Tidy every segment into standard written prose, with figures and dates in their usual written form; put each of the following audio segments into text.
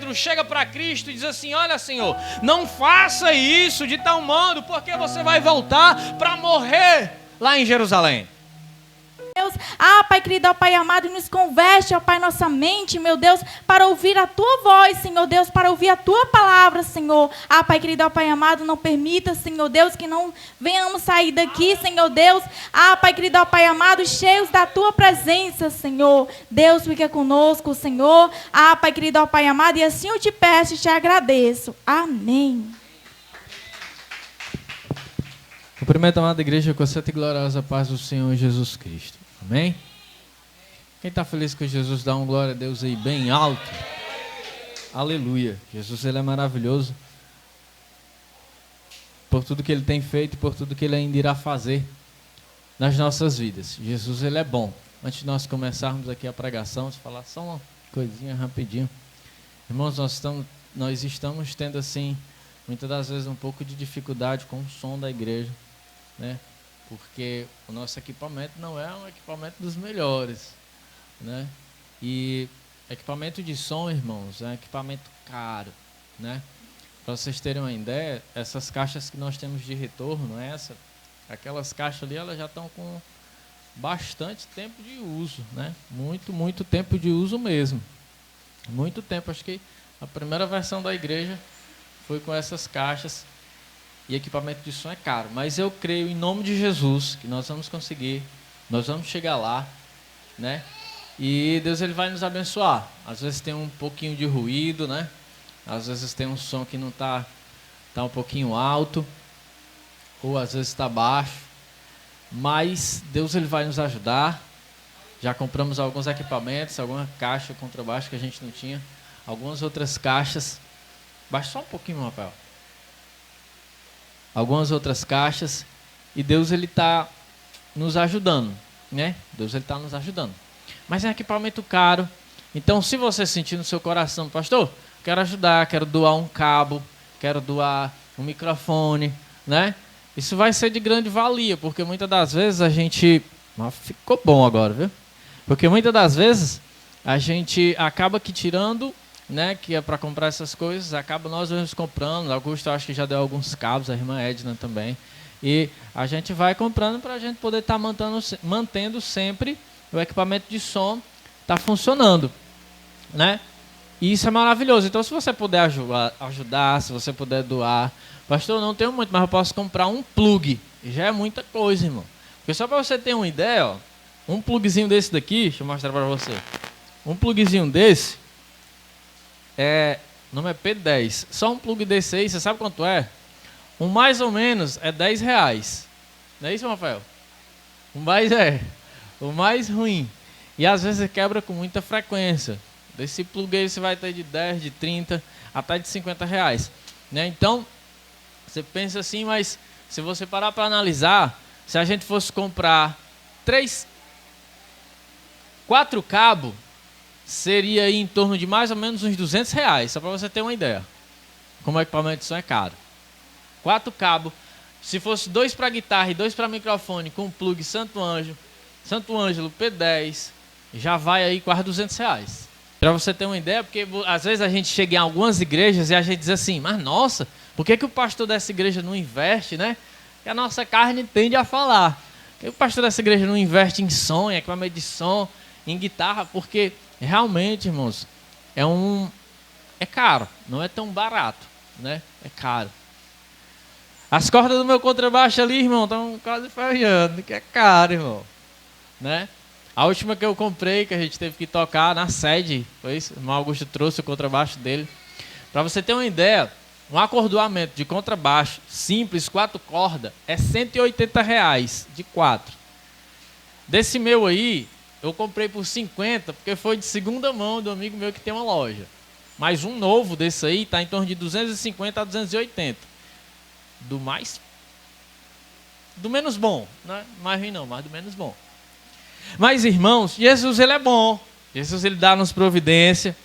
Pedro chega para Cristo e diz assim: olha, Senhor, não faça isso de tal modo, porque você vai voltar para morrer lá em Jerusalém. Deus, Pai querido, Pai amado, nos converte, Pai, nossa mente, meu Deus, para ouvir a Tua voz, Senhor Deus, para ouvir a Tua palavra, Senhor. Pai querido, Pai amado, não permita, Senhor Deus, que não venhamos sair daqui, Senhor Deus, Pai querido, Pai amado, cheios da Tua presença, Senhor. Deus, fica conosco, Senhor. Pai querido, Pai amado, e assim eu te peço e te agradeço. Amém. Cumprimento a amada igreja com a santa e gloriosa paz do Senhor Jesus Cristo. Amém? Quem está feliz com Jesus, dá um glória a Deus aí bem alto. Aleluia. Jesus, Ele é maravilhoso por tudo que Ele tem feito e por tudo que Ele ainda irá fazer nas nossas vidas. Jesus, Ele é bom. Antes de nós começarmos aqui a pregação, vou falar só uma coisinha rapidinho. Irmãos, nós estamos tendo assim, muitas das vezes um pouco de dificuldade com o som da igreja, né? Porque o nosso equipamento não é um equipamento dos melhores, né? E equipamento de som, irmãos, é um equipamento caro, né? Para vocês terem uma ideia, essas caixas que nós temos de retorno, aquelas caixas ali, elas já estão com bastante tempo de uso, né? Muito tempo de uso mesmo. Muito tempo, acho que a primeira versão da igreja foi com essas caixas. E equipamento de som é caro, mas eu creio em nome de Jesus que nós vamos conseguir, nós vamos chegar lá, né? E Deus, Ele vai nos abençoar. Às vezes tem um pouquinho de ruído, né? Às vezes tem um som que não tá um pouquinho alto, ou às vezes está baixo, mas Deus, Ele vai nos ajudar. Já compramos alguns equipamentos, alguma caixa contrabaixo que a gente não tinha, algumas outras caixas. Baixa só um pouquinho, Rafael. Algumas outras caixas, e Deus, Ele está nos ajudando, né? Deus, Ele está nos ajudando. Mas é um equipamento caro. Então, se você sentir no seu coração, pastor, quero ajudar, quero doar um cabo, quero doar um microfone, né? Isso vai ser de grande valia, porque muitas das vezes a gente... Ficou bom agora, viu? Porque muitas das vezes a gente acaba que tirando, né, que é para comprar essas coisas, acaba nós mesmos comprando. Augusto, acho que já deu alguns cabos, a irmã Edna também. E a gente vai comprando para a gente poder estar mantendo sempre o equipamento de som tá funcionando, né? E isso é maravilhoso. Então, se você puder ajudar, se você puder doar, pastor, eu não tenho muito, mas eu posso comprar um plug. Já é muita coisa, irmão. Porque só para você ter uma ideia, ó, um plugzinho desse daqui, deixa eu mostrar para você. Um plugzinho desse o nome é P10. Só um plug desse aí, você sabe quanto é? Um mais ou menos é R$10. Não é isso, Rafael? O mais ruim. E às vezes quebra com muita frequência. Desse plug aí você vai ter de 10, de 30, até de R$50. Né? Então, você pensa assim, mas se você parar para analisar, se a gente fosse comprar 4 cabos, seria aí em torno de mais ou menos uns R$200, só para você ter uma ideia. Como o equipamento de som é caro. 4 cabos. Se fosse 2 para guitarra e 2 para microfone, com plug Santo Ângelo P10, já vai aí quase R$200. Para você ter uma ideia, porque às vezes a gente chega em algumas igrejas e a gente diz assim, mas nossa, por que o pastor dessa igreja não investe, né? Que a nossa carne tende a falar. Por que o pastor dessa igreja não investe em som, em equipamento de som, em guitarra? Porque realmente, irmãos, é caro, não é tão barato, né? É caro. As cordas do meu contrabaixo ali, irmão, estão quase ferrando, que é caro, irmão, né? A última que eu comprei, que a gente teve que tocar na sede, foi isso? O irmão Augusto trouxe o contrabaixo dele. Para você ter uma ideia, um acordoamento de contrabaixo simples, 4 cordas, é R$180 de 4. Desse meu aí, eu comprei por 50, porque foi de segunda mão do amigo meu que tem uma loja. Mas um novo desse aí está em torno de 250 a 280. Do menos bom, né? Mais ruim não, mas do menos bom. Mas, irmãos, Jesus, Ele é bom. Jesus, Ele dá-nos providência,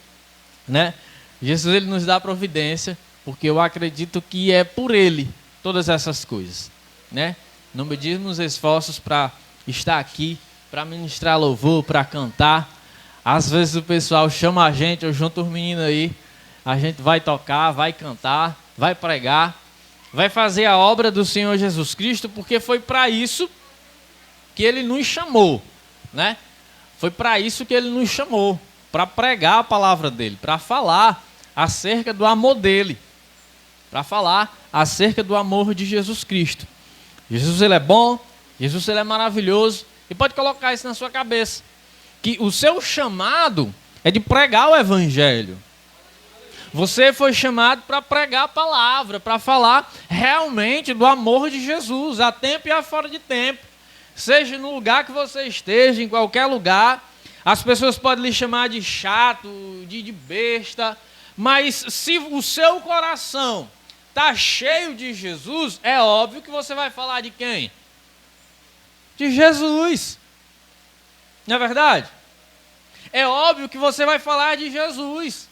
né? Jesus, Ele nos dá providência, porque eu acredito que é por Ele todas essas coisas, né? Não medimos esforços para estar aqui, para ministrar louvor, para cantar. Às vezes o pessoal chama a gente, eu junto os meninos aí. a gente vai tocar, vai cantar, vai pregar, vai fazer a obra do Senhor Jesus Cristo, porque foi para isso que Ele nos chamou, né? Foi para isso que Ele nos chamou, para pregar a palavra dEle, para falar acerca do amor dEle, para falar acerca do amor de Jesus Cristo. Jesus, Ele é bom, Jesus, Ele é maravilhoso, e pode colocar isso na sua cabeça, que o seu chamado é de pregar o Evangelho. Você foi chamado para pregar a palavra, para falar realmente do amor de Jesus, a tempo e a fora de tempo. Seja no lugar que você esteja, em qualquer lugar, as pessoas podem lhe chamar de chato, de besta, mas se o seu coração está cheio de Jesus, é óbvio que você vai falar de quem? De Jesus. Não é verdade? É óbvio que você vai falar de Jesus.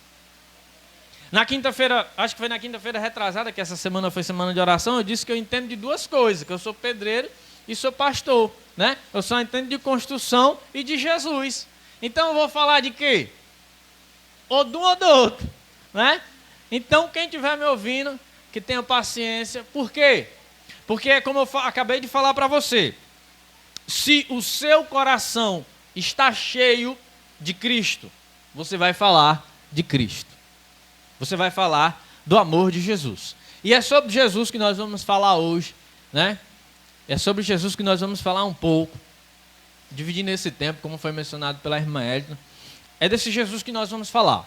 Na quinta-feira, acho que foi na quinta-feira retrasada, que essa semana foi semana de oração, eu disse que eu entendo de duas coisas, que eu sou pedreiro e sou pastor, né? Eu só entendo de construção e de Jesus. Então eu vou falar de quê? Ou de um ou do outro, né? Então quem estiver me ouvindo, que tenha paciência. Por quê? Porque é como eu acabei de falar para você. Se o seu coração está cheio de Cristo, você vai falar de Cristo. Você vai falar do amor de Jesus. E é sobre Jesus que nós vamos falar hoje, né? É sobre Jesus que nós vamos falar um pouco, dividindo esse tempo, como foi mencionado pela irmã Edna. É desse Jesus que nós vamos falar.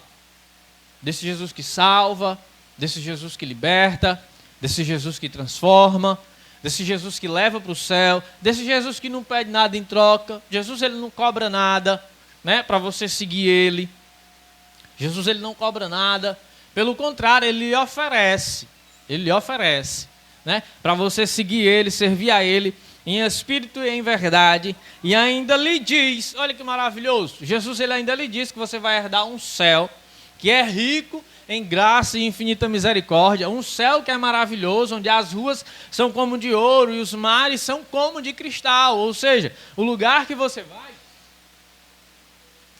Desse Jesus que salva, desse Jesus que liberta, desse Jesus que transforma, desse Jesus que leva para o céu, desse Jesus que não pede nada em troca. Jesus, ele não cobra nada, né, para você seguir ele. Jesus, ele não cobra nada. Pelo contrário, ele oferece, né, para você seguir ele, servir a ele em espírito e em verdade. E ainda lhe diz, olha que maravilhoso, Jesus, ele ainda lhe diz que você vai herdar um céu que é rico em graça e infinita misericórdia, um céu que é maravilhoso, onde as ruas são como de ouro e os mares são como de cristal. Ou seja, o lugar que você vai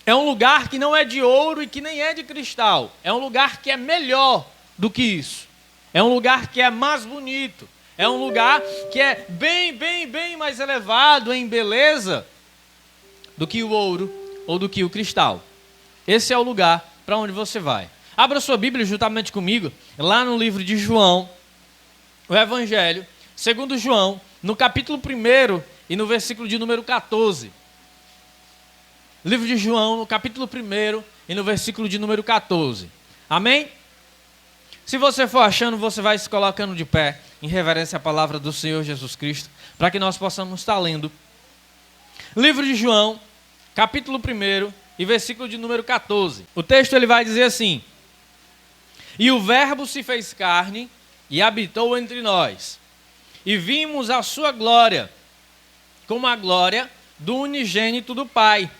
é um lugar que não é de ouro e que nem é de cristal. É um lugar que é melhor do que isso. É um lugar que é mais bonito. É um lugar que é bem mais elevado em beleza do que o ouro ou do que o cristal. Esse é o lugar para onde você vai. Abra sua Bíblia juntamente comigo, lá no livro de João, o Evangelho, segundo João, no capítulo 1 e no versículo de número 14. Livro de João, no capítulo 1 e no versículo de número 14. Amém? Se você for achando, você vai se colocando de pé, em reverência à palavra do Senhor Jesus Cristo, para que nós possamos estar lendo. Livro de João, capítulo 1 e versículo de número 14. O texto ele vai dizer assim: E o Verbo se fez carne e habitou entre nós, e vimos a sua glória, como a glória do unigênito do Pai,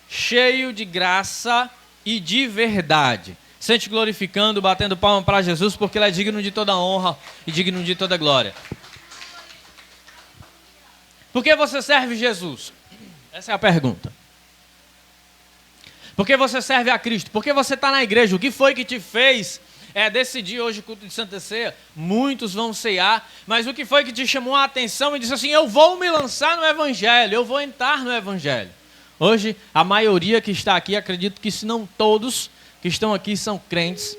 cheio de graça e de verdade. Sente glorificando, batendo palma para Jesus, porque Ele é digno de toda honra e digno de toda glória. Por que você serve Jesus? Essa é a pergunta. Por que você serve a Cristo? Por que você está na igreja? O que foi que te fez decidir hoje o culto de Santa Ceia? Muitos vão cear, mas o que foi que te chamou a atenção e disse assim: eu vou me lançar no Evangelho, eu vou entrar no Evangelho? Hoje, a maioria que está aqui, acredito que se não todos que estão aqui são crentes,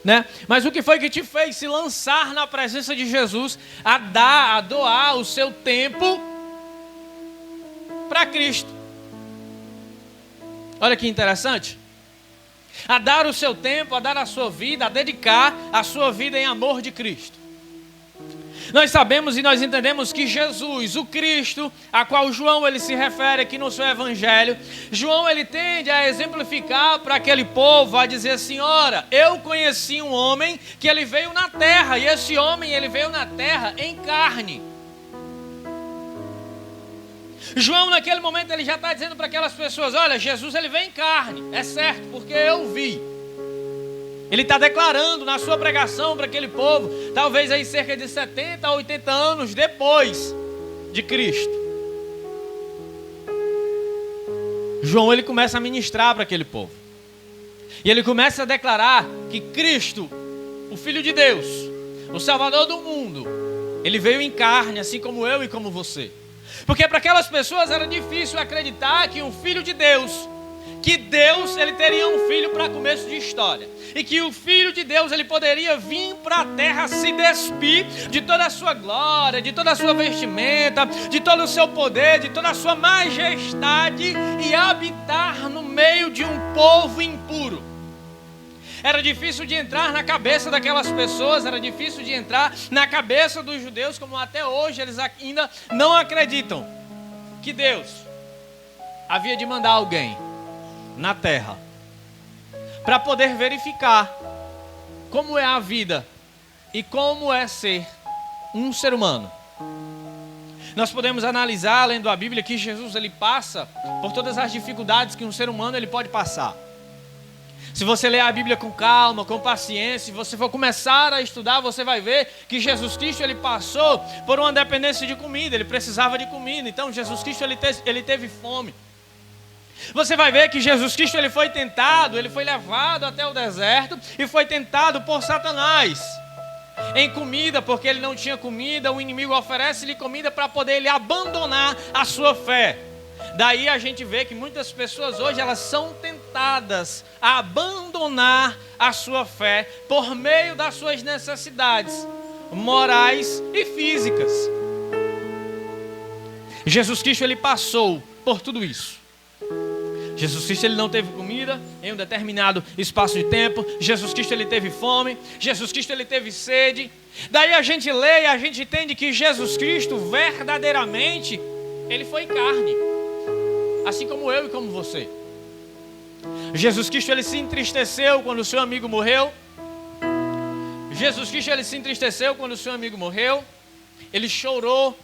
né? Mas o que foi que te fez se lançar na presença de Jesus, a doar o seu tempo para Cristo? Olha que interessante. A dar o seu tempo, a dar a sua vida, a dedicar a sua vida em amor de Cristo. Nós sabemos e nós entendemos que Jesus, o Cristo, a qual João ele se refere aqui no seu Evangelho, João ele tende a exemplificar para aquele povo, a dizer assim: ora, eu conheci um homem que ele veio na terra, e esse homem ele veio na terra em carne. João naquele momento ele já está dizendo para aquelas pessoas: olha, Jesus ele vem em carne, é certo, porque eu vi. Ele está declarando na sua pregação para aquele povo, talvez aí cerca de 70 a 80 anos depois de Cristo. João ele começa a ministrar para aquele povo. E ele começa a declarar que Cristo, o Filho de Deus, o Salvador do mundo, ele veio em carne, assim como eu e como você. Porque para aquelas pessoas era difícil acreditar que um Filho de Deus, que Deus ele teria um filho para começo de história. E que o Filho de Deus ele poderia vir para a terra se despir de toda a sua glória, de toda a sua vestimenta, de todo o seu poder, de toda a sua majestade e habitar no meio de um povo impuro. Era difícil de entrar na cabeça daquelas pessoas, era difícil de entrar na cabeça dos judeus, como até hoje eles ainda não acreditam que Deus havia de mandar alguém na terra para poder verificar como é a vida e como é ser um ser humano. Nós podemos analisar, lendo a Bíblia, que Jesus ele passa por todas as dificuldades que um ser humano ele pode passar. Se você ler a Bíblia com calma, com paciência, se você for começar a estudar, você vai ver que Jesus Cristo ele passou por uma dependência de comida, ele precisava de comida. Então Jesus Cristo ele teve fome. Você vai ver que Jesus Cristo ele foi tentado, ele foi levado até o deserto e foi tentado por Satanás em comida, porque ele não tinha comida. O inimigo oferece-lhe comida para poder ele abandonar a sua fé. Daí a gente vê que muitas pessoas hoje elas são tentadas a abandonar a sua fé por meio das suas necessidades morais e físicas. Jesus Cristo ele passou por tudo isso. Jesus Cristo ele não teve comida em um determinado espaço de tempo. Jesus Cristo ele teve fome. Jesus Cristo ele teve sede. Daí a gente lê e a gente entende que Jesus Cristo verdadeiramente ele foi carne, assim como eu e como você. Jesus Cristo ele se entristeceu quando o seu amigo morreu. Jesus Cristo ele se entristeceu quando o seu amigo morreu. Ele chorou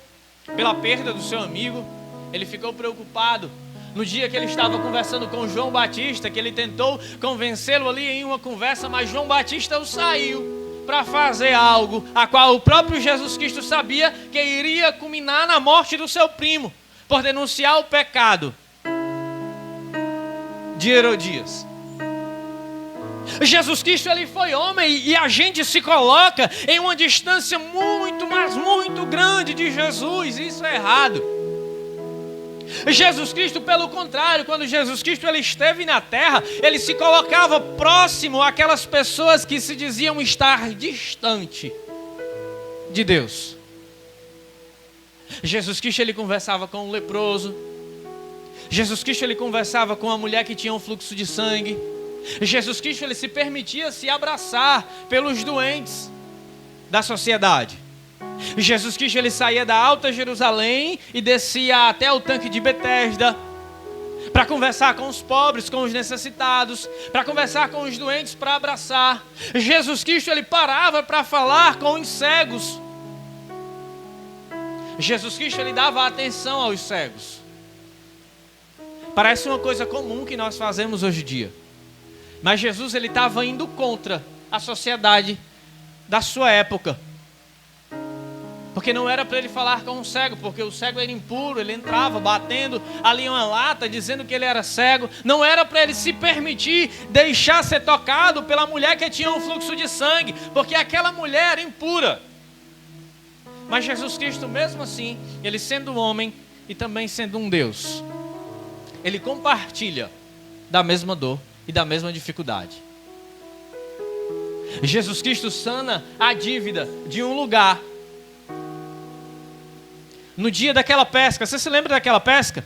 pela perda do seu amigo. Ele ficou preocupado no dia que ele estava conversando com João Batista, que ele tentou convencê-lo ali em uma conversa, mas João Batista o saiu para fazer algo a qual o próprio Jesus Cristo sabia que iria culminar na morte do seu primo, por denunciar o pecado de Herodias. Jesus Cristo ele foi homem e a gente se coloca em uma distância muito, mas muito grande de Jesus. Isso é errado. Jesus Cristo, pelo contrário, quando Jesus Cristo ele esteve na terra, ele se colocava próximo àquelas pessoas que se diziam estar distante de Deus. Jesus Cristo ele conversava com um leproso. Jesus Cristo ele conversava com uma mulher que tinha um fluxo de sangue. Jesus Cristo ele se permitia se abraçar pelos doentes da sociedade. Jesus Cristo ele saía da Alta Jerusalém e descia até o tanque de Betesda para conversar com os pobres, com os necessitados, para conversar com os doentes, para abraçar. Jesus Cristo ele parava para falar com os cegos. Jesus Cristo ele dava atenção aos cegos. Parece uma coisa comum que nós fazemos hoje em dia, mas Jesus ele estava indo contra a sociedade da sua época. Porque não era para ele falar com um cego, porque o cego era impuro, ele entrava batendo ali uma lata, dizendo que ele era cego. Não era para ele se permitir deixar ser tocado pela mulher que tinha um fluxo de sangue, porque aquela mulher era impura. Mas Jesus Cristo, mesmo assim, ele sendo homem e também sendo um Deus, ele compartilha da mesma dor e da mesma dificuldade. Jesus Cristo sana a dívida de um lugar. No dia daquela pesca, você se lembra daquela pesca?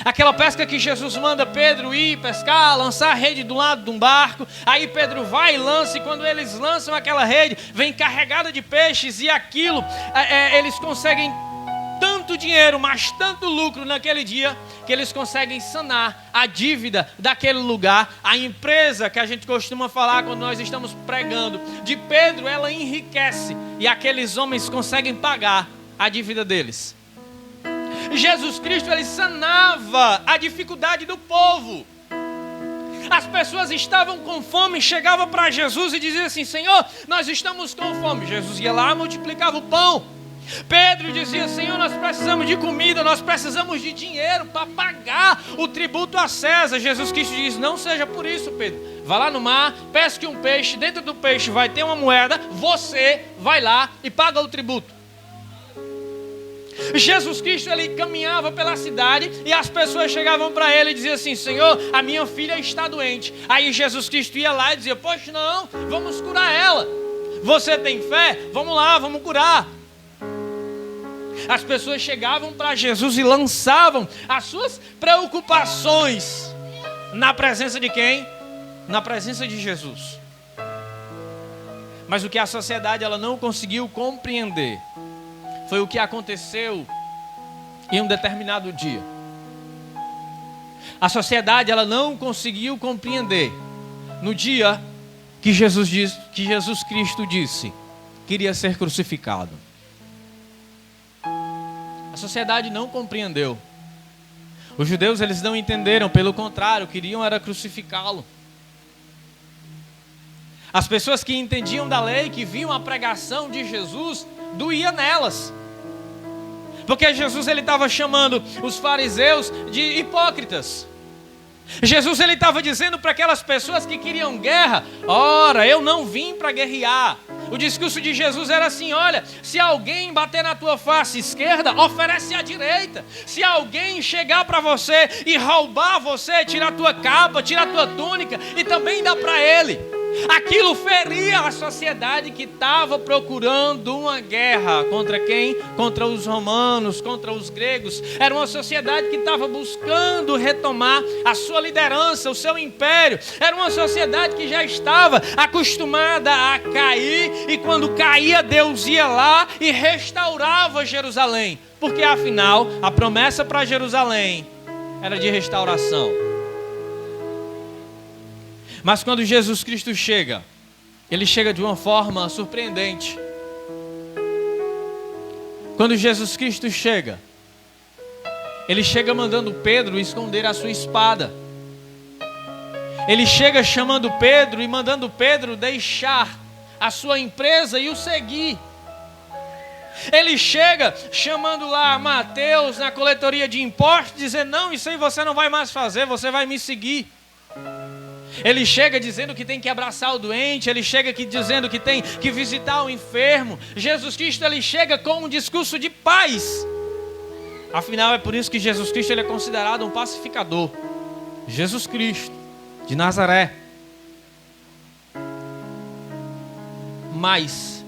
Aquela pesca que Jesus manda Pedro ir pescar, lançar a rede do lado de um barco. Aí Pedro vai e lança, e quando eles lançam aquela rede, vem carregada de peixes, e aquilo, eles conseguem tanto dinheiro, mas tanto lucro naquele dia, que eles conseguem sanar a dívida daquele lugar. A empresa que a gente costuma falar quando nós estamos pregando de Pedro, ela enriquece, e aqueles homens conseguem pagar a dívida deles. Jesus Cristo ele sanava a dificuldade do povo. As pessoas estavam com fome, chegavam para Jesus e diziam assim: Senhor, nós estamos com fome. Jesus ia lá, multiplicava o pão Pedro dizia: Senhor, nós precisamos de comida, nós precisamos de dinheiro para pagar o tributo a César. Jesus Cristo diz: não seja por isso, Pedro. Vá lá no mar, pesque um peixe, dentro do peixe vai ter uma moeda, você vai lá e paga o tributo. Jesus Cristo, ele caminhava pela cidade e as pessoas chegavam para ele e diziam assim: Senhor, a minha filha está doente. Aí Jesus Cristo ia lá e dizia: poxa, não, vamos curar ela. Você tem fé? Vamos lá, vamos curar. As pessoas chegavam para Jesus e lançavam as suas preocupações na presença de quem? Na presença de Jesus. Mas o que a sociedade ela não conseguiu compreender foi o que aconteceu em um determinado dia. A sociedade ela não conseguiu compreender no dia que Jesus Cristo disse que iria ser crucificado. A sociedade não compreendeu. Os judeus eles não entenderam, pelo contrário, queriam era crucificá-lo. As pessoas que entendiam da lei, que viam a pregação de Jesus, doía nelas. Porque Jesus ele estava chamando os fariseus de hipócritas. Jesus ele estava dizendo para aquelas pessoas que queriam guerra: ora, eu não vim para guerrear. O discurso de Jesus era assim: olha, se alguém bater na tua face esquerda, oferece a direita. Se alguém chegar para você e roubar você, tira a tua capa, tira a tua túnica e também dá para ele. Aquilo feria a sociedade que estava procurando uma guerra. Contra quem? Contra os romanos, contra os gregos. Era uma sociedade que estava buscando retomar a sua liderança, o seu império. Era uma sociedade que já estava acostumada a cair, e quando caía, Deus ia lá e restaurava Jerusalém. Porque afinal, a promessa para Jerusalém era de restauração. Mas quando Jesus Cristo chega, ele chega de uma forma surpreendente. Quando Jesus Cristo chega, ele chega mandando Pedro esconder a sua espada. Ele chega chamando Pedro e mandando Pedro deixar a sua empresa e o seguir. Ele chega chamando lá Mateus na coletoria de impostos, dizendo: não, isso aí você não vai mais fazer, você vai me seguir. Ele chega dizendo que tem que abraçar o doente. Ele chega aqui dizendo que tem que visitar o enfermo. Jesus Cristo ele chega com um discurso de paz. Afinal é por isso que Jesus Cristo ele é considerado um pacificador. Jesus Cristo de Nazaré. Mas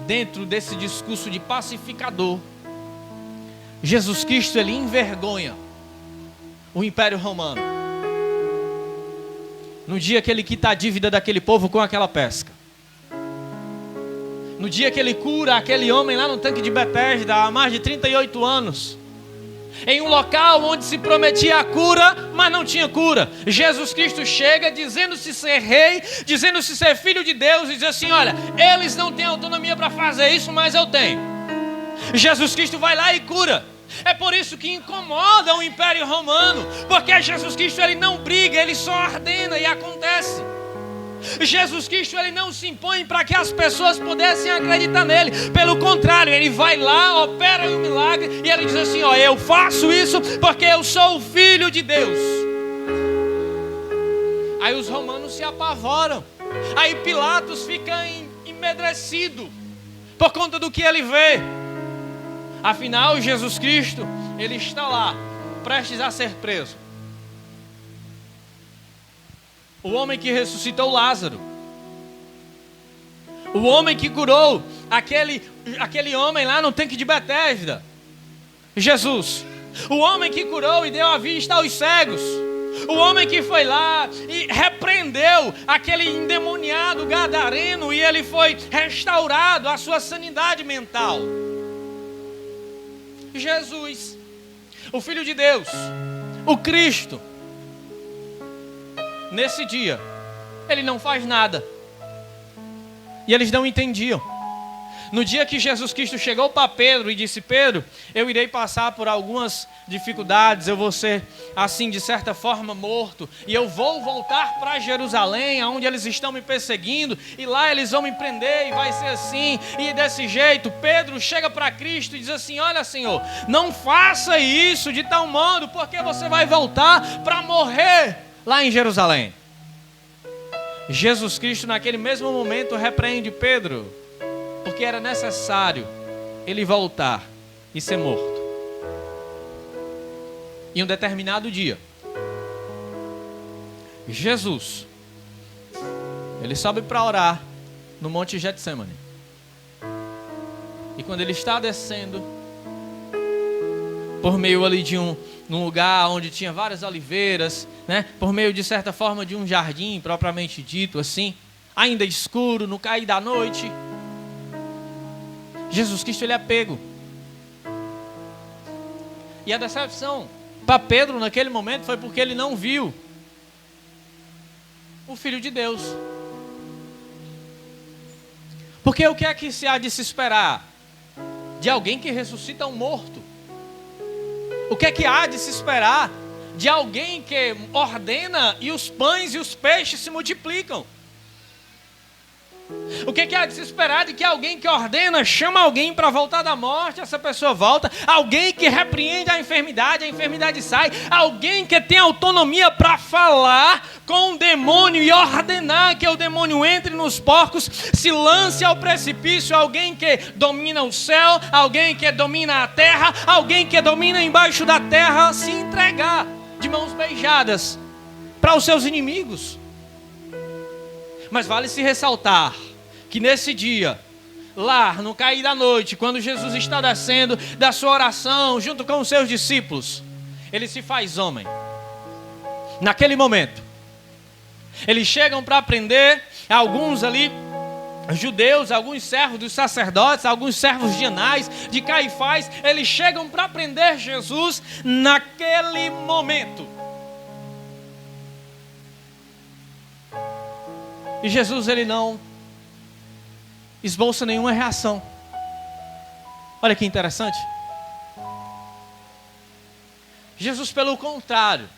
dentro desse discurso de pacificador, Jesus Cristo ele envergonha o Império Romano. No dia que ele quita a dívida daquele povo com aquela pesca. No dia que ele cura aquele homem lá no tanque de Betesda há mais de 38 anos. Em um local onde se prometia a cura, mas não tinha cura. Jesus Cristo chega dizendo-se ser rei, dizendo-se ser filho de Deus, e diz assim: olha, eles não têm autonomia para fazer isso, mas eu tenho. Jesus Cristo vai lá e cura. É por isso que incomoda o Império Romano, porque Jesus Cristo ele não briga, ele só ordena e acontece. Jesus Cristo ele não se impõe para que as pessoas pudessem acreditar nele. Pelo contrário, ele vai lá, opera um milagre e ele diz assim: ó, eu faço isso porque eu sou o Filho de Deus. Aí os romanos se apavoram. Aí Pilatos fica emedrecido por conta do que ele vê. Afinal, Jesus Cristo, ele está lá, prestes a ser preso. O homem que ressuscitou Lázaro. O homem que curou aquele homem lá no tanque de Betesda. Jesus. O homem que curou e deu a vista aos cegos. O homem que foi lá e repreendeu aquele endemoniado gadareno e ele foi restaurado a sua sanidade mental. Jesus, o Filho de Deus, o Cristo, nesse dia, ele não faz nada. E eles não entendiam. No dia que Jesus Cristo chegou para Pedro e disse: Pedro, eu irei passar por algumas dificuldades, eu vou ser assim de certa forma morto, e eu vou voltar para Jerusalém, onde eles estão me perseguindo, e lá eles vão me prender, e vai ser assim, e desse jeito. Pedro chega para Cristo e diz assim: olha, Senhor, não faça isso de tal modo, porque você vai voltar para morrer lá em Jerusalém. Jesus Cristo naquele mesmo momento repreende Pedro, porque era necessário ele voltar e ser morto. Em um determinado dia, Jesus, ele sobe para orar no Monte Getsemane. E quando ele está descendo, por meio ali de num lugar onde tinha várias oliveiras, né? Por meio de certa forma de um jardim propriamente dito assim, ainda escuro, no cair da noite, Jesus Cristo ele é pego. E a decepção para Pedro naquele momento foi porque ele não viu o Filho de Deus. Porque o que é que se há de se esperar de alguém que ressuscita um morto? O que é que há de se esperar de alguém que ordena e os pães e os peixes se multiplicam? O que há de se esperar de que alguém que ordena, chama alguém para voltar da morte, essa pessoa volta? Alguém que repreende a enfermidade sai. Alguém que tem autonomia para falar com o demônio e ordenar que o demônio entre nos porcos, se lance ao precipício. Alguém que domina o céu, alguém que domina a terra, alguém que domina embaixo da terra, se entregar de mãos beijadas para os seus inimigos. Mas vale se ressaltar que nesse dia, lá no cair da noite, quando Jesus está descendo da sua oração junto com os seus discípulos, ele se faz homem. Naquele momento, eles chegam para prender alguns ali, judeus, alguns servos dos sacerdotes, alguns servos de Anás, de Caifás. Eles chegam para prender Jesus naquele momento. E Jesus, ele não esboça nenhuma reação. Olha que interessante. Jesus, pelo contrário,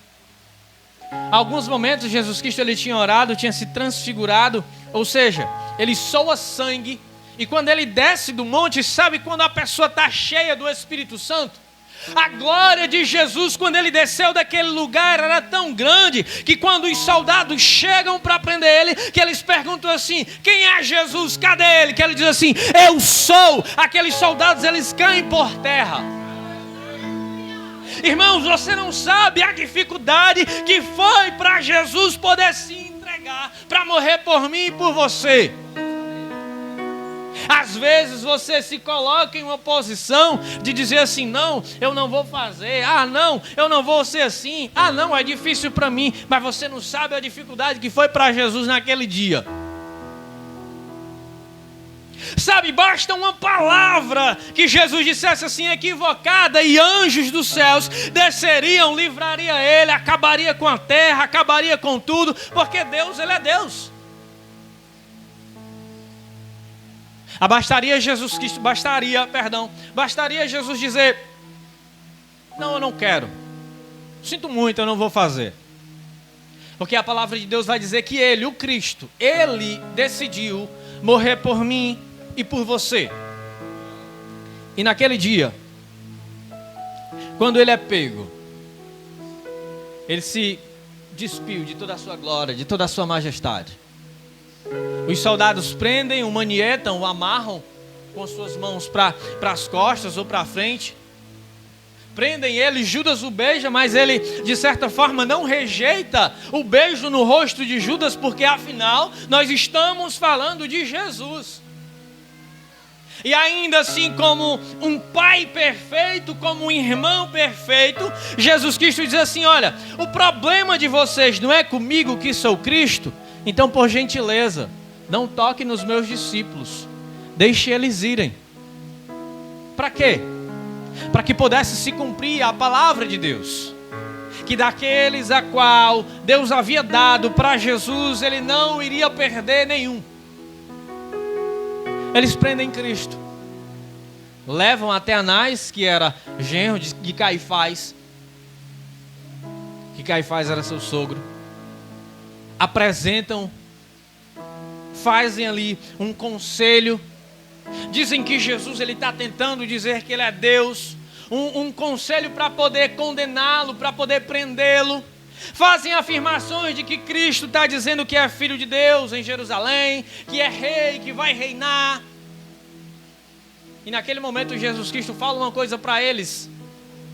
alguns momentos Jesus Cristo ele tinha orado, tinha se transfigurado, ou seja, ele soa sangue, e quando ele desce do monte, sabe quando a pessoa está cheia do Espírito Santo? A glória de Jesus, quando ele desceu daquele lugar, era tão grande que quando os soldados chegam para prender ele, que eles perguntam assim: quem é Jesus? Cadê ele? Que ele diz assim: eu sou. Aqueles soldados, eles caem por terra. Irmãos, você não sabe a dificuldade que foi para Jesus poder se entregar, para morrer por mim e por você. Às vezes você se coloca em uma posição de dizer assim: não, eu não vou fazer, não, eu não vou ser assim, não, é difícil para mim. Mas você não sabe a dificuldade que foi para Jesus naquele dia. Sabe, basta uma palavra que Jesus dissesse assim equivocada, e anjos dos céus desceriam, livraria ele, acabaria com a terra, acabaria com tudo, porque Deus, ele é Deus. Bastaria Jesus dizer: não, eu não quero, sinto muito, eu não vou fazer. Porque a palavra de Deus vai dizer que ele, o Cristo, ele decidiu morrer por mim e por você. E naquele dia, quando ele é pego, ele se despiu de toda a sua glória, de toda a sua majestade. Os soldados prendem, o manietam, o amarram com suas mãos para as costas ou para a frente. Prendem ele, Judas o beija, mas ele de certa forma não rejeita o beijo no rosto de Judas, porque afinal nós estamos falando de Jesus. E ainda assim, como um pai perfeito, como um irmão perfeito, Jesus Cristo diz assim: olha, o problema de vocês não é comigo que sou Cristo, então por gentileza, não toque nos meus discípulos, deixe eles irem. Para quê? Para que pudesse se cumprir a palavra de Deus, que daqueles a qual Deus havia dado para Jesus, ele não iria perder nenhum. Eles prendem Cristo. levam até Anás, que era genro de Caifás, que Caifás era seu sogro, apresentam, fazem ali um conselho, dizem que Jesus está tentando dizer que ele é Deus, um conselho para poder condená-lo, para poder prendê-lo. Fazem afirmações de que Cristo está dizendo que é filho de Deus em Jerusalém, que é rei, que vai reinar. E naquele momento Jesus Cristo fala uma coisa para eles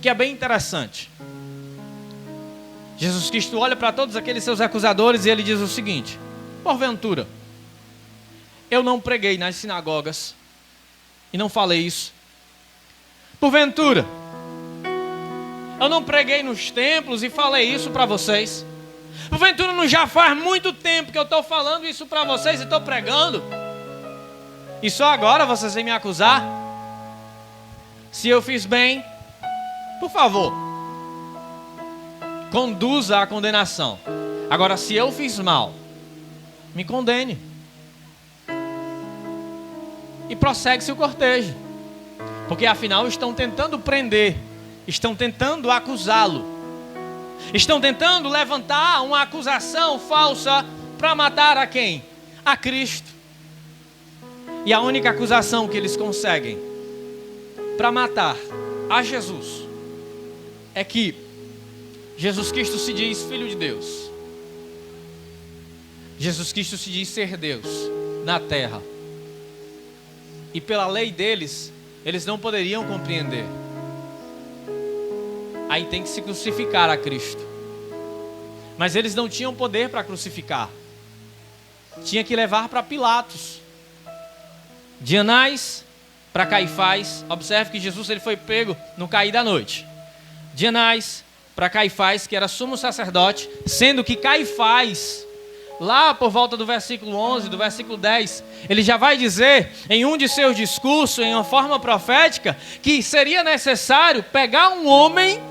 que é bem interessante. Jesus Cristo olha para todos aqueles seus acusadores e ele diz o seguinte: porventura, eu não preguei nas sinagogas e não falei isso? Porventura, eu não preguei nos templos e falei isso para vocês? Porventura, não já faz muito tempo que eu estou falando isso para vocês e estou pregando? E só agora vocês vêm me acusar? Se eu fiz bem, por favor, conduza a condenação. Agora, se eu fiz mal, me condene. E prossegue-se o cortejo. Porque afinal estão tentando prender, estão tentando acusá-lo, estão tentando levantar uma acusação falsa para matar a quem? A Cristo. E a única acusação que eles conseguem para matar a Jesus é que Jesus Cristo se diz Filho de Deus. Jesus Cristo se diz ser Deus na terra. E pela lei deles, eles não poderiam compreender. Aí tem que se crucificar a Cristo. Mas eles não tinham poder para crucificar. Tinha que levar para Pilatos. De Anás para Caifás. Observe que Jesus ele foi pego no cair da noite. De Anás para Caifás, que era sumo sacerdote, sendo que Caifás, lá por volta do versículo 11, do versículo 10, ele já vai dizer em um de seus discursos, em uma forma profética, que seria necessário pegar um homem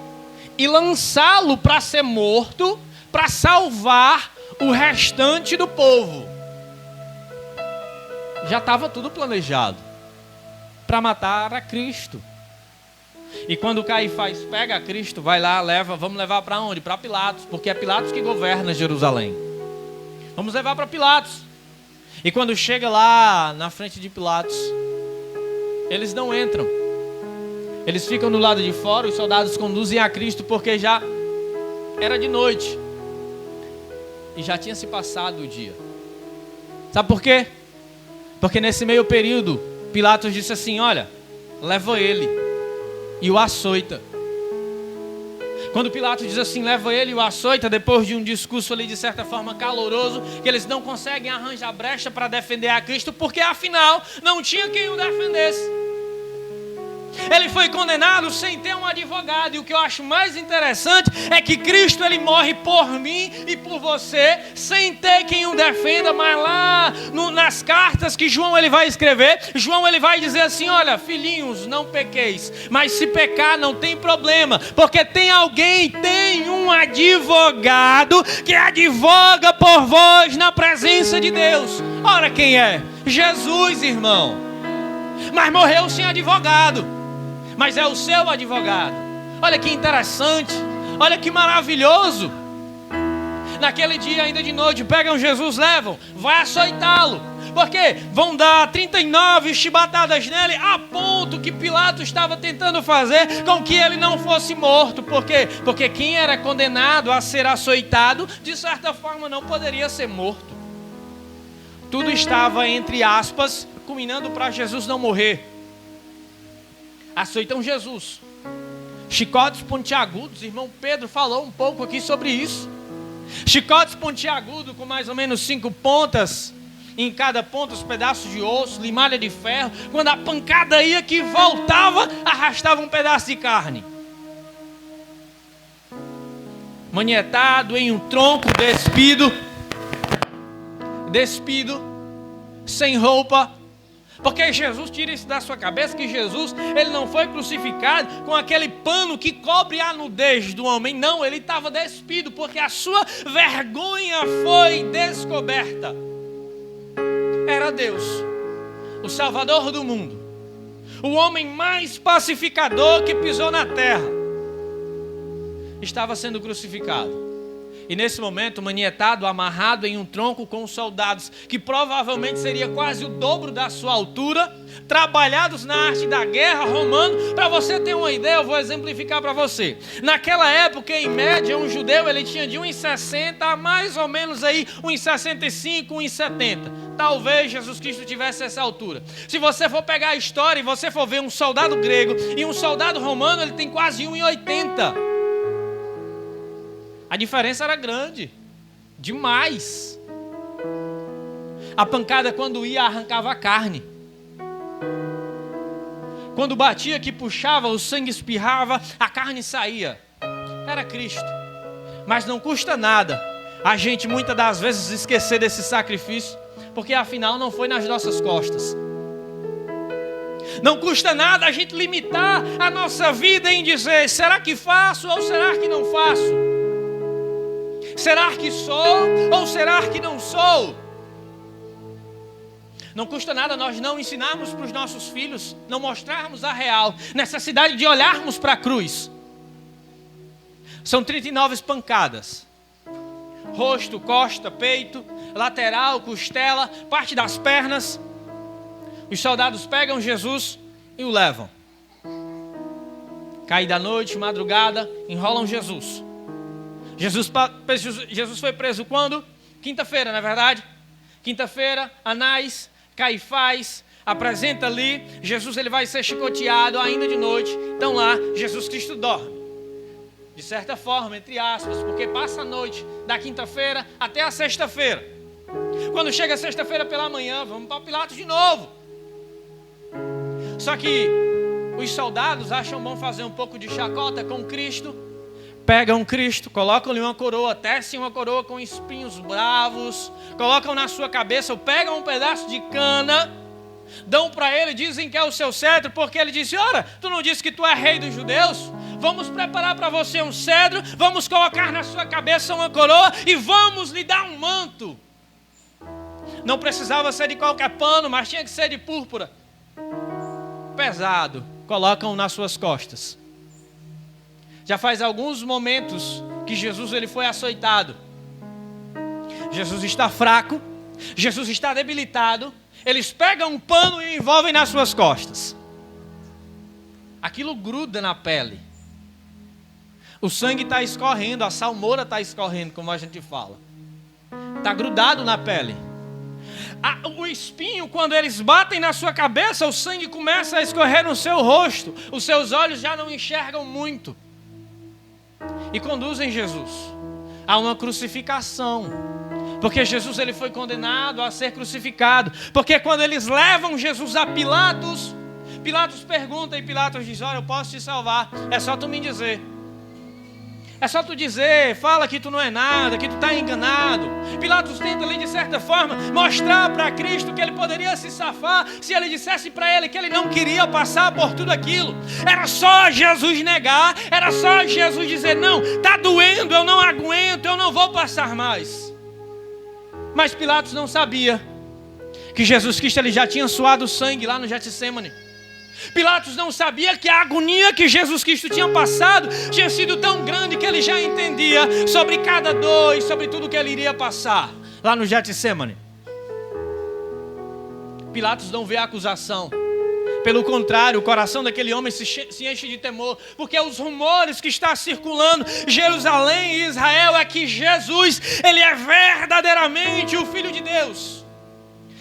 e lançá-lo para ser morto, para salvar o restante do povo. Já estava tudo planejado para matar a Cristo. E quando Caifás pega a Cristo, vai lá, leva, vamos levar para onde? Para Pilatos, porque é Pilatos que governa Jerusalém. Vamos levar para Pilatos. E quando chega lá na frente de Pilatos, eles não entram. Eles ficam do lado de fora, os soldados conduzem a Cristo porque já era de noite. E já tinha se passado o dia. Sabe por quê? Porque nesse meio período, Pilatos disse assim: olha, leva ele e o açoita. Quando Pilatos diz assim, leva ele e o açoita, depois de um discurso ali de certa forma caloroso, que eles não conseguem arranjar brecha para defender a Cristo, porque afinal não tinha quem o defendesse. Ele foi condenado sem ter um advogado. E o que eu acho mais interessante é que Cristo ele morre por mim e por você, sem ter quem o defenda. Mas lá nas cartas que João ele vai escrever, João ele vai dizer assim: olha, filhinhos, não pequeis, mas se pecar não tem problema, porque tem alguém, tem um advogado que advoga por vós na presença de Deus. Ora, quem é? Jesus, irmão. Mas morreu sem advogado, mas é o seu advogado. Olha que interessante, olha que maravilhoso. Naquele dia ainda de noite, pegam Jesus, levam, vai açoitá-lo, porque vão dar 39 chibatadas nele, a ponto que Pilatos estava tentando fazer com que ele não fosse morto. Por quê? Porque quem era condenado a ser açoitado, de certa forma não poderia ser morto. Tudo estava, entre aspas, culminando para Jesus não morrer. Açoitam Jesus. Chicotes pontiagudos, irmão Pedro falou um pouco aqui sobre isso. Chicotes pontiagudos com mais ou menos 5 pontas, em cada ponta os pedaços de osso, limalha de ferro. Quando a pancada ia que voltava, arrastava um pedaço de carne. Manietado em um tronco, despido, sem roupa. Porque Jesus, tira isso da sua cabeça, que Jesus, ele não foi crucificado com aquele pano que cobre a nudez do homem. Não, ele estava despido, porque a sua vergonha foi descoberta. Era Deus, o Salvador do mundo, o homem mais pacificador que pisou na terra, estava sendo crucificado. E nesse momento, manietado, amarrado em um tronco com os soldados, que provavelmente seria quase o dobro da sua altura, trabalhados na arte da guerra romano. Para você ter uma ideia, eu vou exemplificar para você. Naquela época, em média, um judeu ele tinha de 1,60 a mais ou menos aí 1,65, 1,70. Talvez Jesus Cristo tivesse essa altura. Se você for pegar a história e você for ver um soldado grego e um soldado romano, ele tem quase 1,80. A diferença era grande, demais. A pancada, quando ia, arrancava a carne. Quando batia, que puxava, o sangue espirrava, a carne saía. Era Cristo. Mas não custa nada a gente muitas das vezes esquecer desse sacrifício, porque afinal não foi nas nossas costas. Não custa nada a gente limitar a nossa vida em dizer: será que faço ou será que não faço? Será que sou ou será que não sou? Não custa nada nós não ensinarmos para os nossos filhos, não mostrarmos a real necessidade de olharmos para a cruz. São 39 pancadas. Rosto, costa, peito, lateral, costela, parte das pernas. Os soldados pegam Jesus e o levam. Cai da noite, madrugada, enrolam Jesus. Jesus foi preso quando? Quinta-feira, não é verdade? Quinta-feira, Anás, Caifás, apresenta ali. Jesus ele vai ser chicoteado ainda de noite. Então lá, Jesus Cristo dorme. De certa forma, entre aspas, porque passa a noite da quinta-feira até a sexta-feira. Quando chega a sexta-feira pela manhã, vamos para Pilatos de novo. Só que os soldados acham bom fazer um pouco de chacota com Cristo. Pegam Cristo, colocam-lhe uma coroa, tecem uma coroa com espinhos bravos, colocam na sua cabeça, ou pegam um pedaço de cana, dão para ele, dizem que é o seu cetro, porque ele disse: ora, tu não disse que tu é rei dos judeus? Vamos preparar para você um cedro, vamos colocar na sua cabeça uma coroa e vamos lhe dar um manto. Não precisava ser de qualquer pano, mas tinha que ser de púrpura. Pesado, colocam nas suas costas. Já faz alguns momentos que Jesus ele foi açoitado. Jesus está fraco, Jesus está debilitado. Eles pegam um pano e envolvem nas suas costas. Aquilo gruda na pele. O sangue está escorrendo, a salmoura está escorrendo, como a gente fala. Está grudado na pele. O espinho, quando eles batem na sua cabeça, o sangue começa a escorrer no seu rosto. Os seus olhos já não enxergam muito. E conduzem Jesus a uma crucificação, porque Jesus ele foi condenado a ser crucificado. Porque quando eles levam Jesus a Pilatos, Pilatos pergunta e Pilatos diz: olha, eu posso te salvar, é só tu me dizer. É só tu dizer, fala que tu não é nada, que tu está enganado. Pilatos tenta ali de certa forma mostrar para Cristo que ele poderia se safar se ele dissesse para ele que ele não queria passar por tudo aquilo. Era só Jesus negar, era só Jesus dizer: não, está doendo, eu não aguento, eu não vou passar mais. Mas Pilatos não sabia que Jesus Cristo ele já tinha suado sangue lá no Getsêmani. Pilatos não sabia que a agonia que Jesus Cristo tinha passado tinha sido tão grande que ele já entendia sobre cada dor e sobre tudo que ele iria passar lá no Getsêmani. Pilatos não vê a acusação. Pelo contrário, o coração daquele homem se enche de temor, porque os rumores que estão circulando Jerusalém e Israel é que Jesus, ele é verdadeiramente o Filho de Deus.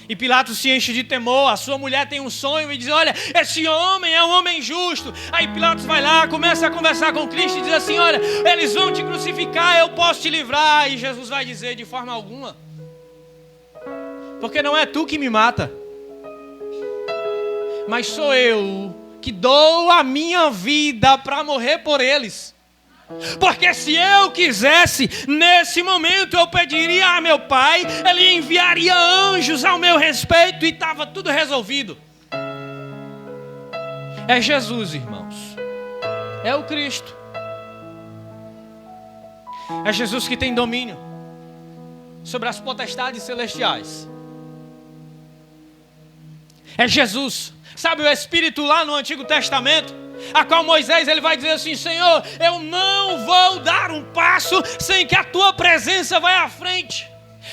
E Pilatos se enche de temor, a sua mulher tem um sonho e diz: olha, esse homem é um homem justo. Aí Pilatos vai lá, começa a conversar com Cristo e diz assim: olha, eles vão te crucificar, eu posso te livrar. E Jesus vai dizer: de forma alguma, porque não é tu que me mata, mas sou eu que dou a minha vida para morrer por eles. Porque se eu quisesse, nesse momento eu pediria a meu pai, ele enviaria anjos ao meu respeito e estava tudo resolvido. É Jesus, irmãos. É o Cristo. É Jesus que tem domínio sobre as potestades celestiais. É Jesus Sabe o Espírito lá no Antigo Testamento, a qual Moisés ele vai dizer assim: Senhor, eu não vou dar um passo sem que a tua presença vá à frente.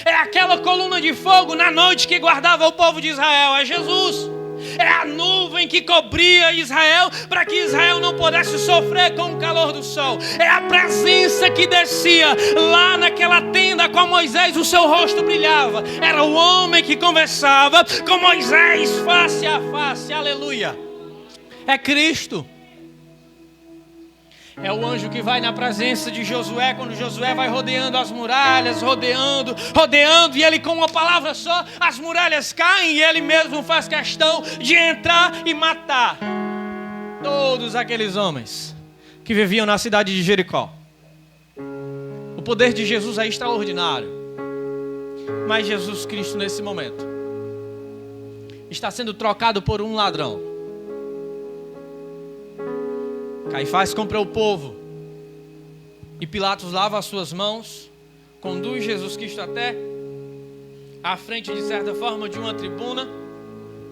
É aquela coluna de fogo na noite que guardava o povo de Israel, é Jesus. É a nuvem que cobria Israel para que Israel não pudesse sofrer com o calor do sol. É a presença que descia lá naquela tenda com Moisés, o seu rosto brilhava. Era o homem que conversava com Moisés face a face, aleluia. É Cristo. É o anjo que vai na presença de Josué, quando Josué vai rodeando as muralhas, rodeando, e ele com uma palavra só, as muralhas caem, e ele mesmo faz questão de entrar e matar todos aqueles homens que viviam na cidade de Jericó. O poder de Jesus é extraordinário, mas Jesus Cristo nesse momento está sendo trocado por um ladrão. Caifás compra o povo e Pilatos lava as suas mãos, conduz Jesus Cristo até à frente, de certa forma, de uma tribuna.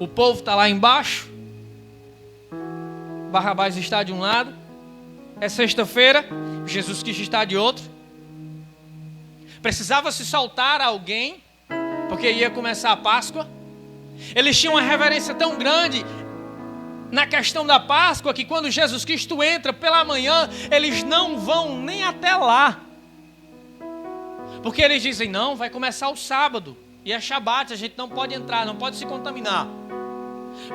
O povo está lá embaixo, Barrabás está de um lado, é sexta-feira, Jesus Cristo está de outro. Precisava se soltar alguém, porque ia começar a Páscoa. Eles tinham uma reverência tão grande na questão da Páscoa, que quando Jesus Cristo entra pela manhã, eles não vão nem até lá. Porque eles dizem: não, vai começar o sábado, e é Shabat, a gente não pode entrar, não pode se contaminar.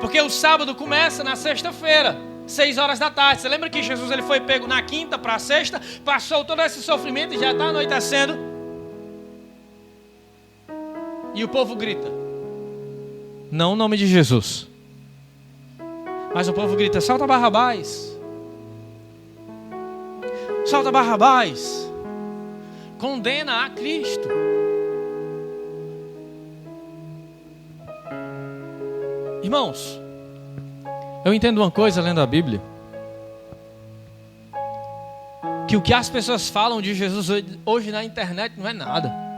Porque o sábado começa na sexta-feira, 6 horas da tarde. Você lembra que Jesus ele foi pego na quinta para a sexta, passou todo esse sofrimento e já está anoitecendo. E o povo grita, não o nome de Jesus, mas o povo grita: solta Barrabás, solta Barrabás, condena a Cristo. Irmãos, eu entendo uma coisa lendo a Bíblia, que o que as pessoas falam de Jesus hoje na internet não é nada.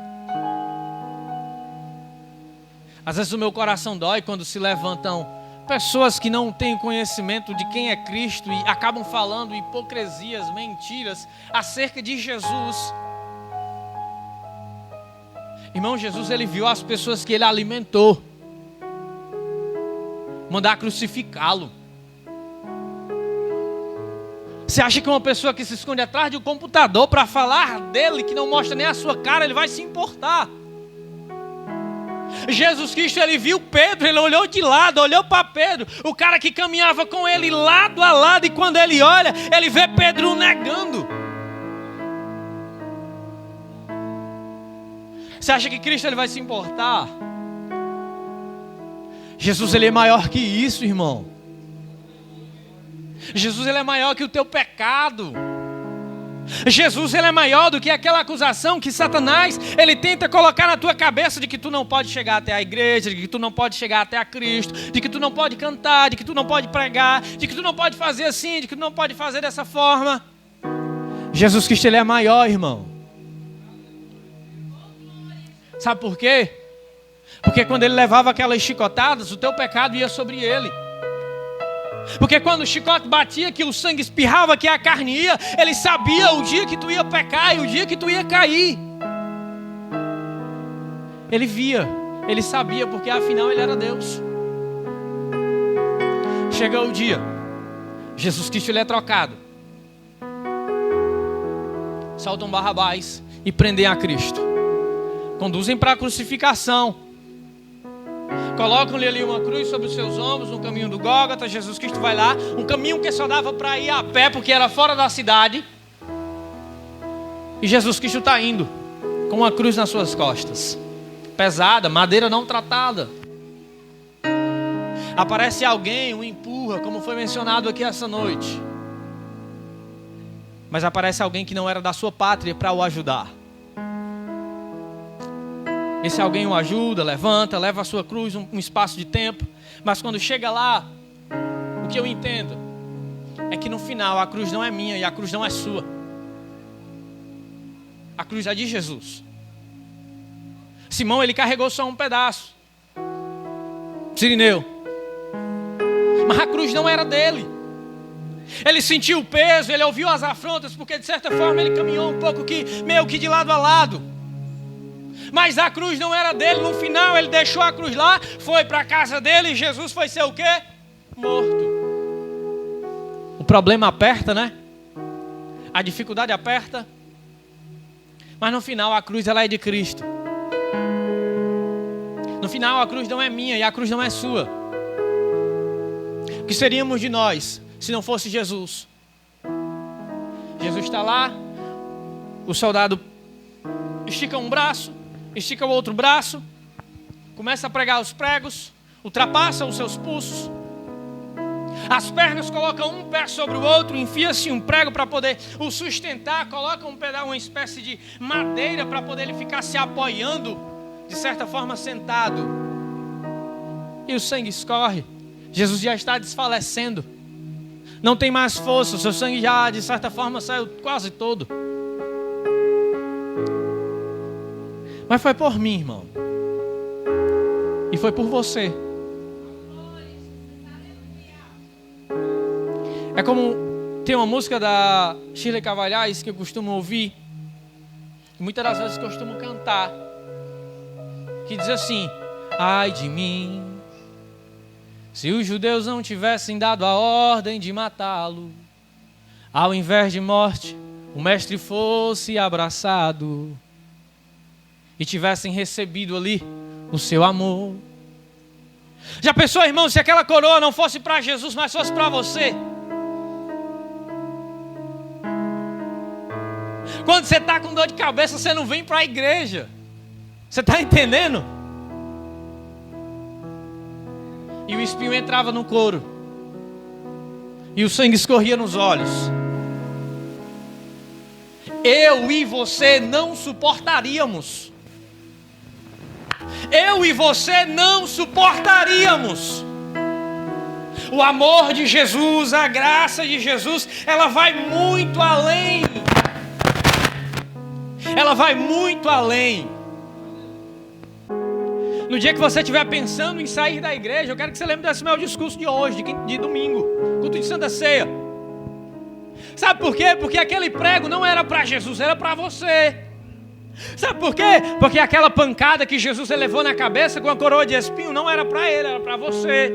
Às vezes o meu coração dói quando se levantam pessoas que não têm conhecimento de quem é Cristo e acabam falando hipocrisias, mentiras acerca de Jesus. Irmão, Jesus ele viu as pessoas que ele alimentou mandar crucificá-lo. Você acha que uma pessoa que se esconde atrás de um computador para falar dele, que não mostra nem a sua cara, ele vai se importar? Jesus Cristo, ele viu Pedro, ele olhou de lado, olhou para Pedro, o cara que caminhava com ele lado a lado, e quando ele olha, ele vê Pedro negando. Você acha que Cristo ele vai se importar? Jesus ele é maior que isso, irmão. Jesus ele é maior que o teu pecado. Jesus ele é maior do que aquela acusação que Satanás ele tenta colocar na tua cabeça de que tu não pode chegar até a igreja, de que tu não pode chegar até a Cristo, de que tu não pode cantar, de que tu não pode pregar, de que tu não pode fazer assim, de que tu não pode fazer dessa forma. Jesus Cristo ele é maior, irmão. Sabe por quê? Porque quando ele levava aquelas chicotadas, o teu pecado ia sobre ele. Porque quando o chicote batia, que o sangue espirrava, que a carne ia, ele sabia o dia que tu ia pecar e o dia que tu ia cair. Ele via, ele sabia, porque afinal ele era Deus. Chegou o dia, Jesus Cristo ele é trocado. Soltam Barrabás e prendem a Cristo. Conduzem para a crucificação. Colocam-lhe ali uma cruz sobre os seus ombros, no caminho do Gólgota. Jesus Cristo vai lá, um caminho que só dava para ir a pé, porque era fora da cidade. E Jesus Cristo está indo, com uma cruz nas suas costas, pesada, madeira não tratada. Aparece alguém, o empurra, como foi mencionado aqui essa noite. Mas aparece alguém que não era da sua pátria para o ajudar. Esse alguém o ajuda, levanta, leva a sua cruz um espaço de tempo. Mas quando chega lá, o que eu entendo é que no final a cruz não é minha e a cruz não é sua. A cruz é de Jesus. Simão ele carregou só um pedaço. Cirineu, Mas a cruz não era dele. Ele sentiu o peso, ele ouviu as afrontas, porque de certa forma ele caminhou um pouco meio que de lado a lado. Mas a cruz não era dele. No final ele deixou a cruz lá, foi para a casa dele e Jesus foi ser o quê? Morto. O problema aperta, né? A dificuldade aperta. Mas no final a cruz ela é de Cristo. No final a cruz não é minha e a cruz não é sua. O que seríamos de nós se não fosse Jesus? Jesus está lá, o soldado estica um braço, estica o outro braço, começa a pregar os pregos, ultrapassa os seus pulsos, as pernas colocam um pé sobre o outro, enfia-se um prego para poder o sustentar, coloca um pedaço, uma espécie de madeira para poder ele ficar se apoiando, de certa forma sentado, e o sangue escorre. Jesus já está desfalecendo, não tem mais força, o seu sangue já de certa forma saiu quase todo. Mas foi por mim, irmão, e foi por você. É como tem uma música da Shirley Cavalhais que eu costumo ouvir, e muitas das vezes costumo cantar, que diz assim: ai de mim, se os judeus não tivessem dado a ordem de matá-lo, ao invés de morte, o mestre fosse abraçado e tivessem recebido ali o seu amor. Já pensou, irmão, se aquela coroa não fosse para Jesus, mas fosse para você? Quando você está com dor de cabeça, você não vem para a igreja. Você está entendendo? E o espinho entrava no couro, e o sangue escorria nos olhos. Eu e você não suportaríamos. Eu e você não suportaríamos. O amor de Jesus, a graça de Jesus, ela vai muito além. Ela vai muito além. No dia que você estiver pensando em sair da igreja, eu quero que você lembre desse meu discurso de hoje, de domingo, culto de Santa Ceia. Sabe por quê? Porque aquele prego não era para Jesus, era para você. Sabe por quê? Porque aquela pancada que Jesus levou na cabeça com a coroa de espinho não era para ele, era para você.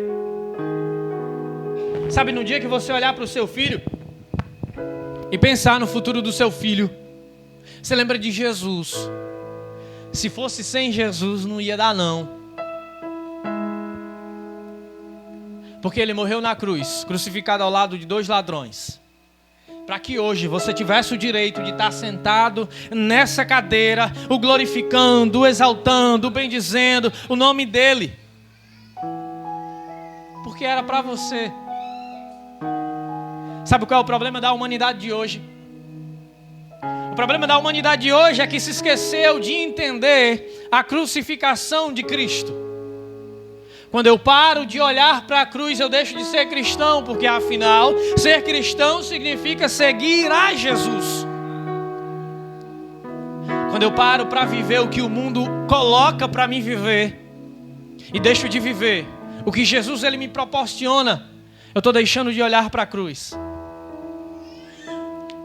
Sabe, no dia que você olhar para o seu filho e pensar no futuro do seu filho, você lembra de Jesus. Se fosse sem Jesus, não ia dar não. Porque ele morreu na cruz, crucificado ao lado de 2 ladrões, para que hoje você tivesse o direito de estar sentado nessa cadeira, o glorificando, o exaltando, o bendizendo o nome dele. Porque era para você. Sabe qual é o problema da humanidade de hoje? O problema da humanidade de hoje é que se esqueceu de entender a crucificação de Cristo. Quando eu paro de olhar para a cruz, eu deixo de ser cristão, porque afinal, ser cristão significa seguir a Jesus. Quando eu paro para viver o que o mundo coloca para mim viver, e deixo de viver o que Jesus ele me proporciona, eu estou deixando de olhar para a cruz.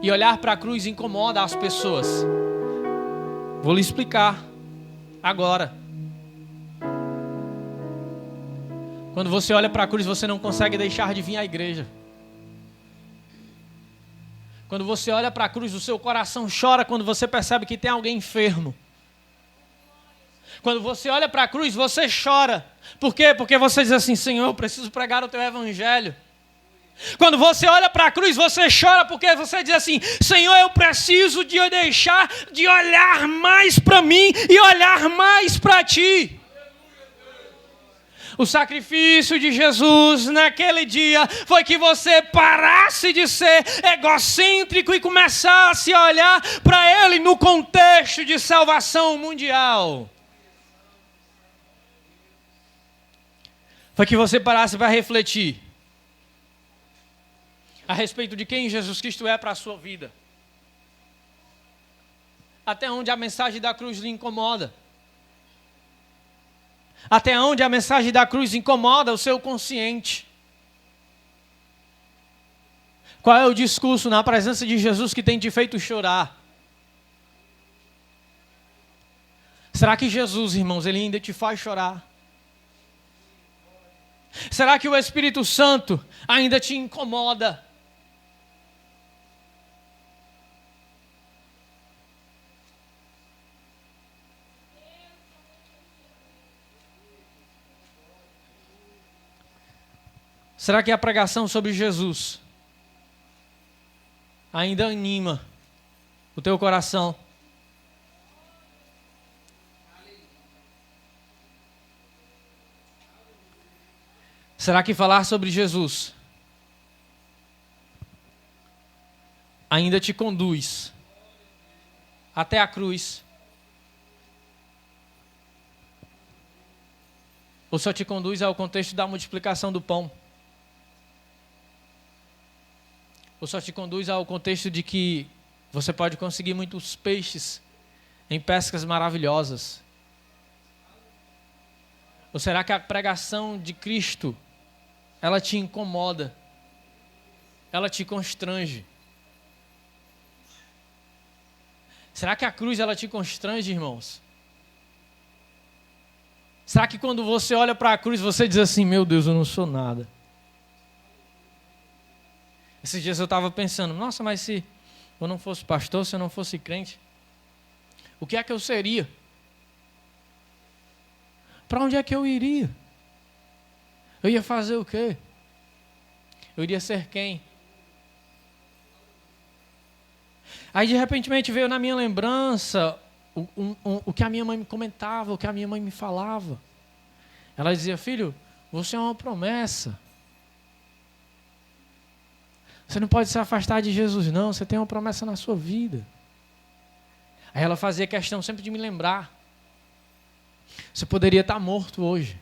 E olhar para a cruz incomoda as pessoas. Vou lhe explicar agora. Quando você olha para a cruz, você não consegue deixar de vir à igreja. Quando você olha para a cruz, o seu coração chora quando você percebe que tem alguém enfermo. Quando você olha para a cruz, você chora. Por quê? Porque você diz assim: Senhor, eu preciso pregar o teu evangelho. Quando você olha para a cruz, você chora porque você diz assim: Senhor, eu preciso de deixar de olhar mais para mim e olhar mais para Ti. O sacrifício de Jesus naquele dia foi que você parasse de ser egocêntrico e começasse a olhar para Ele no contexto de salvação mundial. Foi que você parasse para refletir a respeito de quem Jesus Cristo é para a sua vida. Até onde a mensagem da cruz lhe incomoda. Até onde a mensagem da cruz incomoda o seu consciente. Qual é o discurso na presença de Jesus que tem te feito chorar? Será que Jesus, irmãos, ele ainda te faz chorar? Será que o Espírito Santo ainda te incomoda? Será que a pregação sobre Jesus ainda anima o teu coração? Será que falar sobre Jesus ainda te conduz até a cruz? Ou só te conduz ao contexto da multiplicação do pão? Ou só te conduz ao contexto de que você pode conseguir muitos peixes em pescas maravilhosas? Ou será que a pregação de Cristo, ela te incomoda? Ela te constrange? Será que a cruz, ela te constrange, irmãos? Será que quando você olha para a cruz, você diz assim, meu Deus, eu não sou nada? Esses dias eu estava pensando, nossa, mas se eu não fosse pastor, se eu não fosse crente, o que é que eu seria? Para onde é que eu iria? Eu ia fazer o quê? Eu iria ser quem? Aí de repente veio na minha lembrança o que a minha mãe me comentava, o que a minha mãe me falava. Ela dizia, filho, você é uma promessa. Você não pode se afastar de Jesus, não. Você tem uma promessa na sua vida. Aí ela fazia questão sempre de me lembrar. Você poderia estar morto hoje.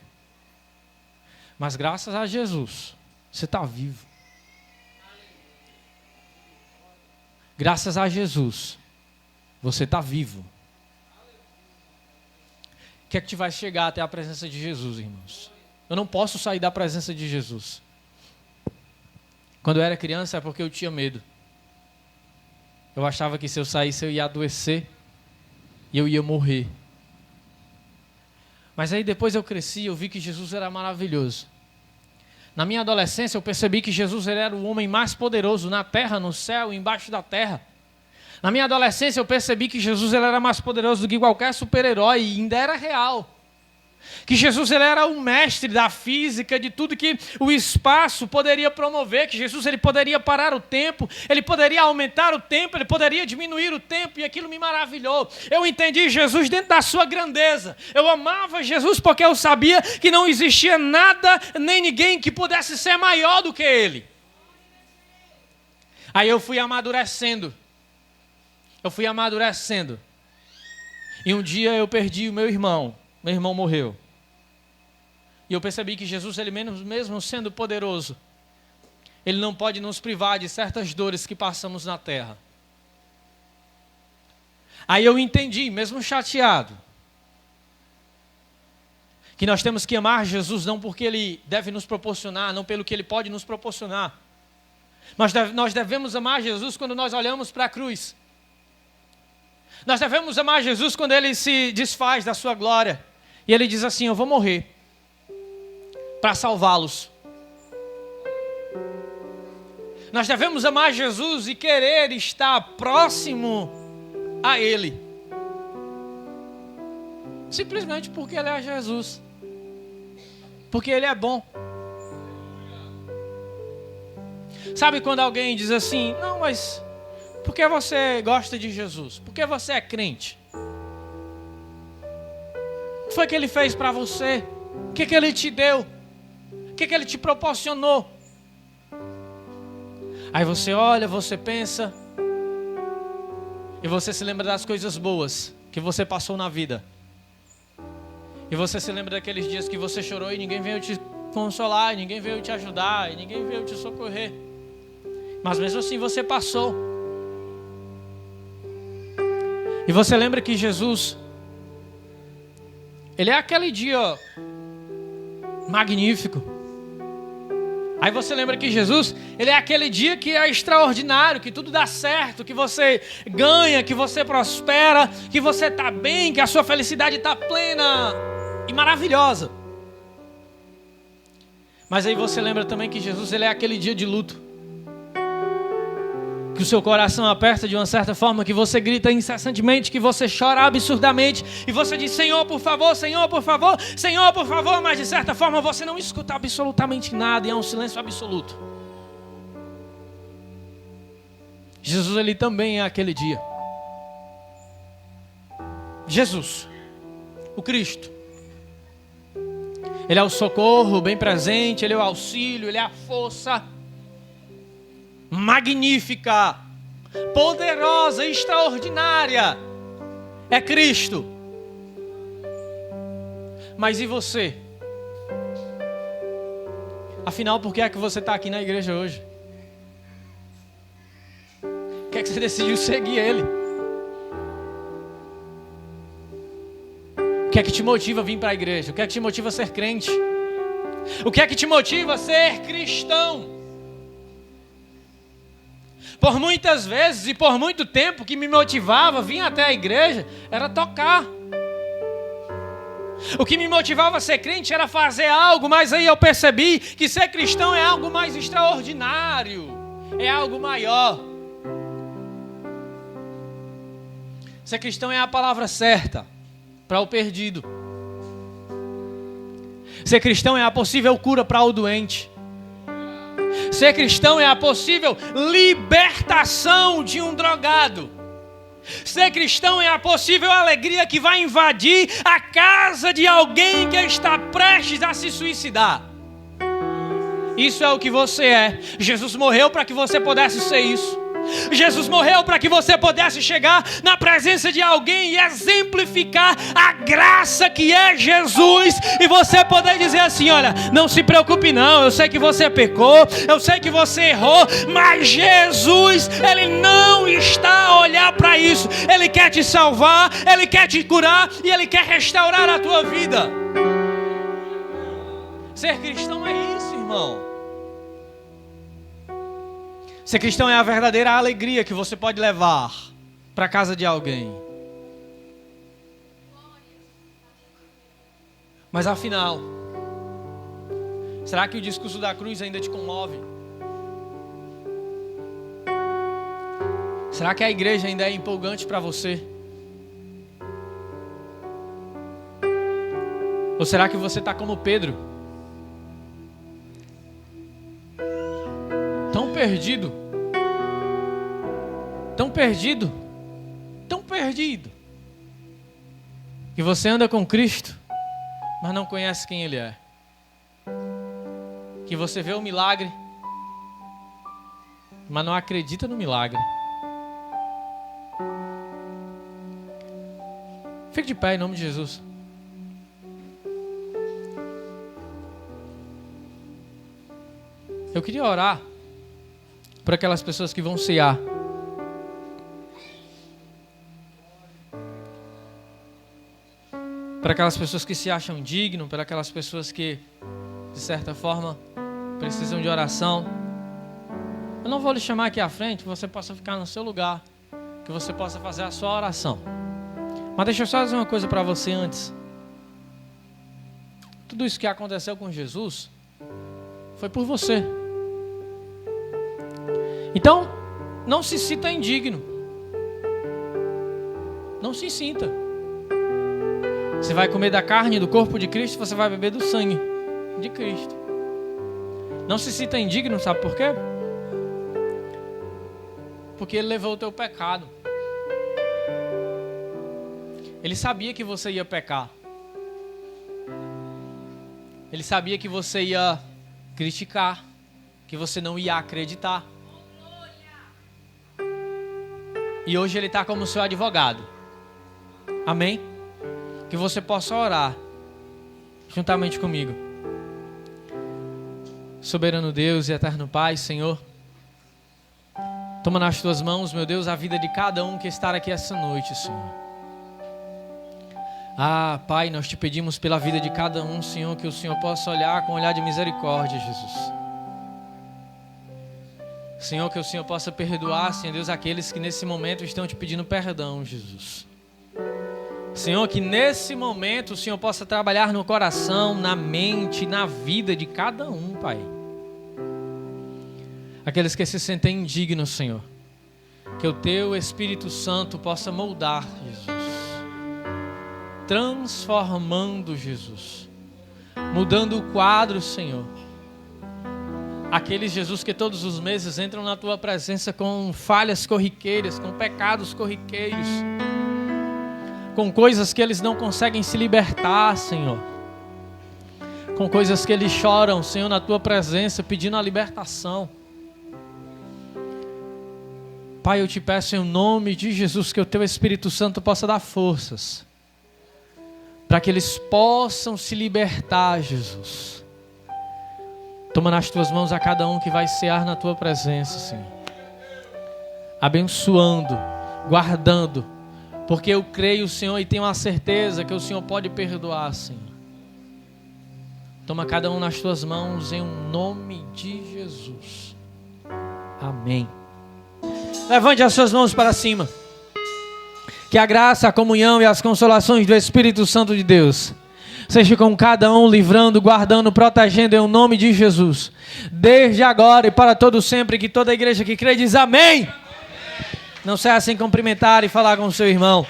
Mas graças a Jesus, você está vivo. Graças a Jesus, você está vivo. O que é que te vai chegar até a presença de Jesus, irmãos? Eu não posso sair da presença de Jesus. Quando eu era criança é porque eu tinha medo. Eu achava que se eu saísse eu ia adoecer e eu ia morrer. Mas aí depois eu cresci e eu vi que Jesus era maravilhoso. Na minha adolescência eu percebi que Jesus ele era o homem mais poderoso na terra, no céu e embaixo da terra. Na minha adolescência eu percebi que Jesus ele era mais poderoso do que qualquer super-herói e ainda era real. Que Jesus ele era o mestre da física, de tudo que o espaço poderia promover, que Jesus ele poderia parar o tempo, ele poderia aumentar o tempo, ele poderia diminuir o tempo, e aquilo me maravilhou. Eu entendi Jesus dentro da sua grandeza. Eu amava Jesus porque eu sabia que não existia nada, nem ninguém que pudesse ser maior do que ele. Aí eu fui amadurecendo. E um dia eu perdi o meu irmão. Meu irmão morreu. E eu percebi que Jesus, ele mesmo sendo poderoso, ele não pode nos privar de certas dores que passamos na terra. Aí eu entendi, mesmo chateado, que nós temos que amar Jesus não porque ele deve nos proporcionar, não pelo que ele pode nos proporcionar. Mas nós devemos amar Jesus quando nós olhamos para a cruz. Nós devemos amar Jesus quando ele se desfaz da sua glória. E ele diz assim, eu vou morrer para salvá-los. Nós devemos amar Jesus e querer estar próximo a Ele. Simplesmente porque Ele é Jesus. Porque Ele é bom. Sabe quando alguém diz assim, não, mas por que você gosta de Jesus? Por que você é crente? O que foi que Ele fez para você? O que Ele te deu? O que Ele te proporcionou? Aí você olha, você pensa, e você se lembra das coisas boas que você passou na vida. E você se lembra daqueles dias que você chorou e ninguém veio te consolar, e ninguém veio te ajudar, e ninguém veio te socorrer. Mas mesmo assim você passou. E você lembra que Jesus, Ele é aquele dia magnífico, Aí você lembra que Jesus, ele é aquele dia que é extraordinário, que tudo dá certo, que você ganha, que você prospera, que você está bem, que a sua felicidade está plena e maravilhosa. Mas aí você lembra também que Jesus, ele é aquele dia de luto, que o seu coração aperta de uma certa forma, que você grita incessantemente, que você chora absurdamente, e você diz, Senhor, por favor, Senhor, por favor, Senhor, por favor, mas de certa forma você não escuta absolutamente nada, e é um silêncio absoluto. Jesus, ele também é aquele dia. Jesus, o Cristo, ele é o socorro bem presente, ele é o auxílio, ele é a força magnífica, poderosa, extraordinária. É Cristo. Mas e você? Afinal, por que é que você está aqui na igreja hoje? Por que é que você decidiu seguir Ele? O que é que te motiva a vir para a igreja? O que é que te motiva a ser crente? O que é que te motiva a ser cristão? Por muitas vezes e por muito tempo, o que me motivava a vir até a igreja era tocar. O que me motivava a ser crente era fazer algo, mas aí eu percebi que ser cristão é algo mais extraordinário, é algo maior. Ser cristão é a palavra certa para o perdido. Ser cristão é a possível cura para o doente. Ser cristão é a possível libertação de um drogado. Ser cristão é a possível alegria que vai invadir a casa de alguém que está prestes a se suicidar. Isso é o que você é. Jesus morreu para que você pudesse ser isso. Jesus morreu para que você pudesse chegar na presença de alguém e exemplificar a graça que é Jesus, e você poder dizer assim, olha, não se preocupe não, eu sei que você pecou, eu sei que você errou, mas Jesus, Ele não está a olhar para isso. Ele quer te salvar, Ele quer te curar e Ele quer restaurar a tua vida. Ser cristão é isso, irmão. Ser cristão é a verdadeira alegria que você pode levar para a casa de alguém. Mas afinal, será que o discurso da cruz ainda te comove? Será que a igreja ainda é empolgante para você? Ou será que você está como Pedro? Tão perdido, que você anda com Cristo, mas não conhece quem Ele é. Que você vê o milagre, mas não acredita no milagre. Fique de pé em nome de Jesus. Eu queria orar por aquelas pessoas que vão cear. Para aquelas pessoas que se acham dignos, para aquelas pessoas que, de certa forma, precisam de oração. Eu não vou lhe chamar aqui à frente, que você possa ficar no seu lugar, que você possa fazer a sua oração. Mas deixa eu só dizer uma coisa para você antes. Tudo isso que aconteceu com Jesus foi por você. Então, não se sinta indigno. Não se sinta. Você vai comer da carne do corpo de Cristo, você vai beber do sangue de Cristo. Não se sinta indigno, sabe por quê? Porque Ele levou o teu pecado. Ele sabia que você ia pecar. Ele sabia que você ia criticar, que você não ia acreditar. E hoje Ele está como seu advogado. Amém? Que você possa orar juntamente comigo. Soberano Deus e eterno Pai, Senhor, toma nas tuas mãos, meu Deus, a vida de cada um que está aqui essa noite, Senhor. Ah, Pai, nós te pedimos pela vida de cada um, Senhor, que o Senhor possa olhar com um olhar de misericórdia, Jesus. Senhor, que o Senhor possa perdoar, Senhor Deus, aqueles que nesse momento estão te pedindo perdão, Jesus. Senhor, que nesse momento o Senhor possa trabalhar no coração, na mente, na vida de cada um, Pai. Aqueles que se sentem indignos, Senhor. Que o Teu Espírito Santo possa moldar, Jesus. Transformando, Jesus. Mudando o quadro, Senhor. Aqueles, Jesus, que todos os meses entram na Tua presença com falhas corriqueiras, com pecados corriqueiros, com coisas que eles não conseguem se libertar, Senhor. Com coisas que eles choram, Senhor, na Tua presença, pedindo a libertação. Pai, eu te peço em nome de Jesus que o Teu Espírito Santo possa dar forças para que eles possam se libertar, Jesus. Toma nas Tuas mãos a cada um que vai cear na Tua presença, Senhor. Abençoando, guardando, porque eu creio, Senhor, e tenho a certeza que o Senhor pode perdoar, Senhor. Toma cada um nas Tuas mãos em nome de Jesus. Amém. Levante as suas mãos para cima. Que a graça, a comunhão e as consolações do Espírito Santo de Deus seja com cada um, livrando, guardando, protegendo em nome de Jesus. Desde agora e para todo sempre, que toda a igreja que crê diz amém. Não saia sem cumprimentar e falar com o seu irmão.